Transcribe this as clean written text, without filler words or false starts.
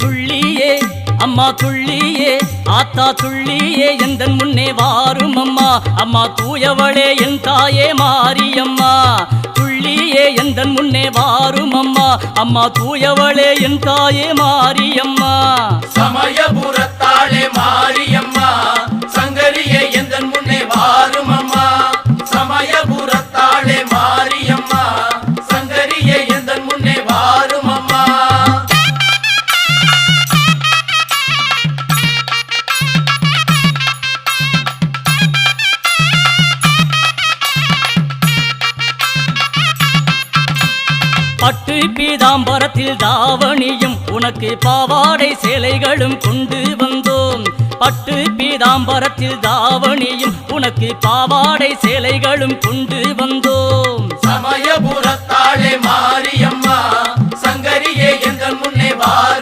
துள்ளியே அம்மா துள்ளியே ஆத்தா துள்ளியே எந்தன் முன்னே வாரும் அம்மா அம்மா தூயவளே என் தாயே மாரியம்மா துள்ளியே எந்தன் முன்னே வாரும் அம்மா அம்மா தூயவளே என் தாயே மாரியம்மா சமயபுரத்தாளே மாரியம்மா சங்கரியே எந்தன் முன்னே வாரும் அம்மா சமயபுரத்தாளே மாரியம்மா சங்கரியே எந்தன் முன்னே வாரும் அம்மா பட்டு பீதாம்பரத்தில் தாவணியும் உனக்கு பாவாடை சேலைகளும் கொண்டு வந்தோம் பட்டு பீதாம்பரத்தில் தாவணியும் உனக்கு பாவாடை சேலைகளும் கொண்டு வந்தோம் சமயபுரத்தாளே மாரியம்மா சங்கரியே எந்தன் முன்னே வாரும்